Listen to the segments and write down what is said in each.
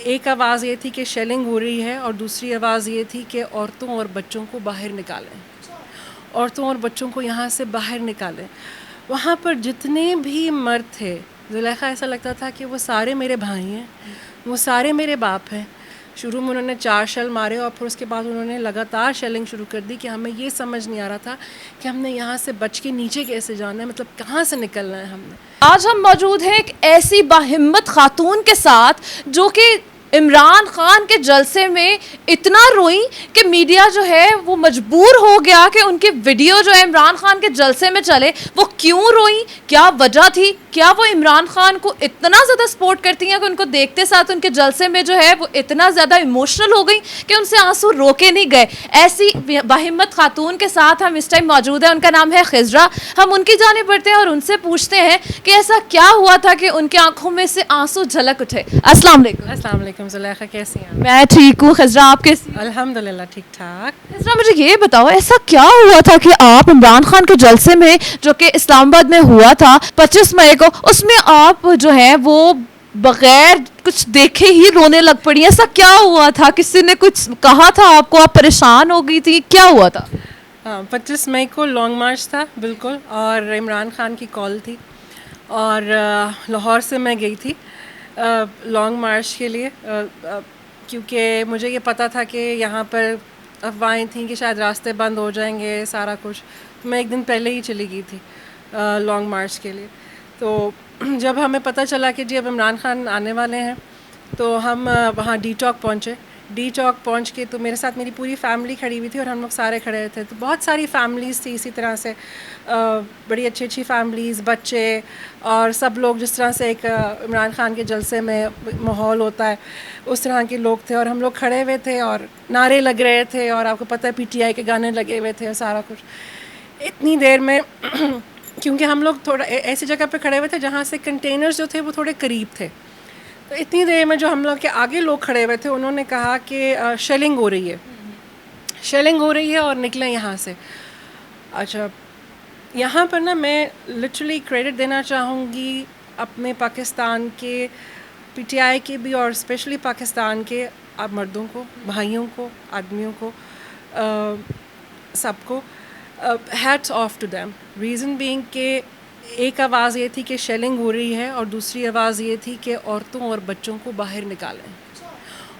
ایک آواز یہ تھی کہ شیلنگ ہو رہی ہے اور دوسری آواز یہ تھی کہ عورتوں اور بچوں کو باہر نکالیں، عورتوں اور بچوں کو یہاں سے باہر نکالیں. وہاں پر جتنے بھی مرد تھے، زلیخا ایسا لگتا تھا کہ وہ سارے میرے بھائی ہیں، وہ سارے میرے باپ ہیں. شروع میں انہوں نے 4 شیل مارے اور پھر اس کے بعد انہوں نے لگاتار شیلنگ شروع کر دی کہ ہمیں یہ سمجھ نہیں آ رہا تھا کہ ہم نے یہاں سے بچ کے نیچے کیسے جانا ہے، مطلب کہاں سے نکلنا ہے ہم نے. آج ہم موجود ہیں ایک ایسی باہمت خاتون کے ساتھ جو کہ عمران خان کے جلسے میں اتنا روئی کہ میڈیا جو ہے وہ مجبور ہو گیا کہ ان کی ویڈیو جو ہے عمران خان کے جلسے میں چلے. وہ کیوں روئی، کیا وجہ تھی، کیا وہ عمران خان کو اتنا زیادہ سپورٹ کرتی ہیں کہ ان کو دیکھتے ساتھ ان کے جلسے میں جو ہے وہ اتنا زیادہ ایموشنل ہو گئی کہ ان سے آنسو روکے نہیں گئے. ایسی باہمت خاتون کے ساتھ ہم اس ٹائم موجود ہیں، ان کا نام ہے خضرا. ہم ان کی جانب بڑھتے ہیں اور ان سے پوچھتے ہیں کہ ایسا کیا ہوا تھا کہ ان کی آنکھوں میں سے آنسو جھلک اٹھے. السلام علیکم. السلام علیکم زلیخا، کیسی ہیں میں ٹھیک ہوں. خضرا آپ کیسی ہیں؟ الحمد للہ ٹھیک ٹھاک. خضرا مجھے یہ بتاؤ، ایسا کیا ہوا تھا کہ آپ عمران خان کے جلسے میں جو کہ اسلام آباد میں ہوا تھا 25 مئی کو، اس میں آپ جو ہے وہ بغیر کچھ دیکھے ہی رونے لگ پڑی؟ ایسا کیا ہوا تھا؟ کسی نے کچھ کہا تھا آپ کو؟ آپ پریشان ہو گئی تھی؟ کیا ہوا تھا؟ ہاں، 25 مئی کو لانگ مارچ تھا بالکل، اور عمران خان کی کال تھی اور لاہور سے میں گئی تھی لانگ مارچ کے لیے، کیونکہ مجھے یہ پتہ تھا کہ یہاں پر افواہیں تھیں کہ شاید راستے بند ہو جائیں گے سارا کچھ. میں ایک دن پہلے ہی چلی گئی تھی لانگ مارچ کے لیے. تو جب ہمیں پتہ چلا کہ جی اب عمران خان آنے والے ہیں تو ہم وہاں ڈی چوک پہنچے. ڈی چوک پہنچ کے تو میرے ساتھ میری پوری فیملی کھڑی ہوئی تھی اور ہم لوگ سارے کھڑے ہوئے تھے. تو بہت ساری فیملیز تھی اسی طرح سے، بڑی اچھی اچھی فیملیز، بچے اور سب لوگ، جس طرح سے ایک عمران خان کے جلسے میں ماحول ہوتا ہے اس طرح کے لوگ تھے. اور ہم لوگ کھڑے ہوئے تھے اور نعرے لگ رہے تھے اور آپ کو پتہ ہے پی ٹی آئی کے گانے لگے ہوئے تھے اور سارا کچھ. اتنی دیر میں کیونکہ ہم لوگ تھوڑا ایسی جگہ پہ کھڑے ہوئے تھے جہاں سے کنٹینرز جو تھے وہ تھوڑے قریب تھے، تو اتنی دیر میں جو ہم لوگ کے آگے لوگ کھڑے ہوئے تھے انہوں نے کہا کہ شیلنگ ہو رہی ہے، شیلنگ ہو رہی ہے اور نکلیں یہاں سے. اچھا، یہاں پر نا میں لٹرلی کریڈٹ دینا چاہوں گی اپنے پاکستان کے پی ٹی آئی کے بھی، اور اسپیشلی پاکستان کے مردوں کو، بھائیوں کو، آدمیوں کو، سب کو. Hats of two them. Reason being کہ ایک آواز یہ تھی کہ شیلنگ ہو رہی ہے اور دوسری آواز یہ تھی کہ عورتوں اور بچوں کو باہر نکالیں،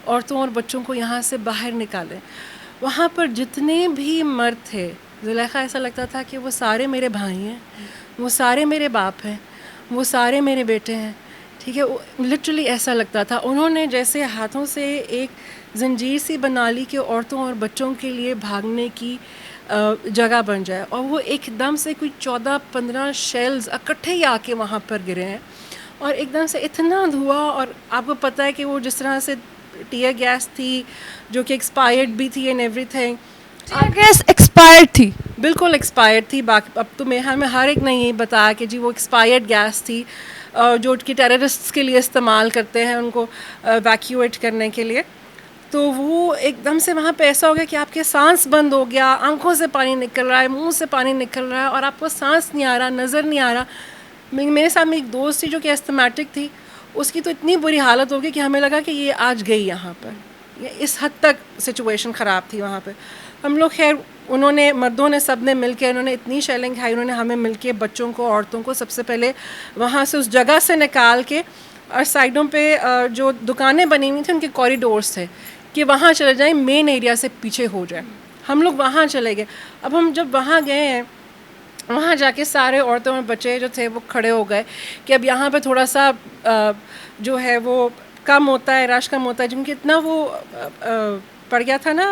عورتوں اور بچوں کو یہاں سے باہر نکالیں. وہاں پر جتنے بھی مرد تھے، زلیخا ایسا لگتا تھا کہ وہ سارے میرے بھائی ہیں، وہ سارے میرے باپ ہیں، وہ سارے میرے بیٹے ہیں. ٹھیک ہے، لٹرلی ایسا لگتا تھا. انہوں نے جیسے ہاتھوں سے ایک زنجیر سی بنا لی کہ عورتوں اور بچوں کے لیے بھاگنے کی جگہ بن جائے، اور وہ ایک دم سے کوئی 14-15 شیلز اکٹھے ہی آ کے وہاں پر گرے ہیں، اور ایک دم سے اتنا دھواں. اور آپ کو پتہ ہے کہ وہ جس طرح سے ٹیئر گیس تھی جو کہ ایکسپائرڈ بھی تھی اینڈ ایوری تھنگ. گیس ایکسپائرڈ تھی؟ بالکل ایکسپائرڈ تھی. اب تو ہمیں ہر ایک نے یہ بتایا کہ جی وہ ایکسپائرڈ گیس تھی جو کہ ٹیررسٹس کے لیے استعمال کرتے ہیں ان کو ایویکیویٹ کرنے کے لیے. تو وہ ایک دم سے وہاں پہ ایسا ہو گیا کہ آپ کے سانس بند ہو گیا، آنکھوں سے پانی نکل رہا ہے، منہ سے پانی نکل رہا ہے، اور آپ کو سانس نہیں آ رہا، نظر نہیں آ رہا. میرے ساتھ میں ایک دوست تھی جو کہ ایستھمیٹک تھی، اس کی تو اتنی بری حالت ہو گئی کہ ہمیں لگا کہ یہ آج گئی یہاں پر. اس حد تک سچویشن خراب تھی وہاں پہ. ہم لوگ خیر انہوں نے، مردوں نے، سب نے مل کے، انہوں نے اتنی شیلنگ کھائی، انہوں نے ہمیں مل کے بچوں کو، عورتوں کو سب سے پہلے وہاں سے اس جگہ سے نکال کے، اور سائڈوں پہ جو دکانیں بنی ہوئی تھیں ان کے کوریڈورس تھے کہ وہاں چلے جائیں، مین ایریا سے پیچھے ہو جائیں. ہم لوگ وہاں چلے گئے. اب ہم جب وہاں گئے ہیں، وہاں جا کے سارے عورتوں اور بچے جو تھے وہ کھڑے ہو گئے کہ اب یہاں پہ تھوڑا سا جو ہے وہ کم ہوتا ہے، رش کم ہوتا ہے، کیونکہ اتنا وہ پڑ گیا تھا نا،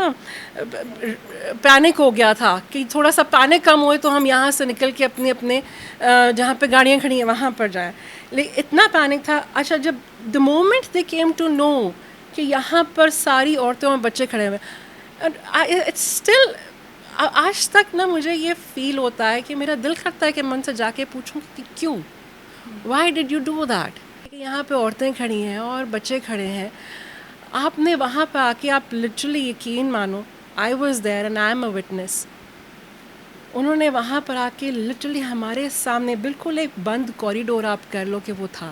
پینک ہو گیا تھا کہ تھوڑا سا پینک کم ہوئے تو ہم یہاں سے نکل کے اپنے جہاں پہ گاڑیاں کھڑی ہیں وہاں پر جائیں. لیکن اتنا پینک تھا. اچھا، جب the moment they came to know کہ یہاں پر ساری عورتیں اور بچے کھڑے ہوئے، اٹس اسٹل آج تک نا مجھے یہ فیل ہوتا ہے کہ میرا دل کرتا ہے کہ من سے جا کے پوچھوں کہ کیوں، why did you do that. کہ یہاں پہ عورتیں کھڑی ہیں اور بچے کھڑے ہیں، آپ نے وہاں پہ آ کے، آپ لٹرلی یقین مانو، I was there and I am a witness. انہوں نے وہاں پر آ کے لٹرلی ہمارے سامنے، بالکل ایک بند کوریڈور آپ کر لو کہ وہ تھا،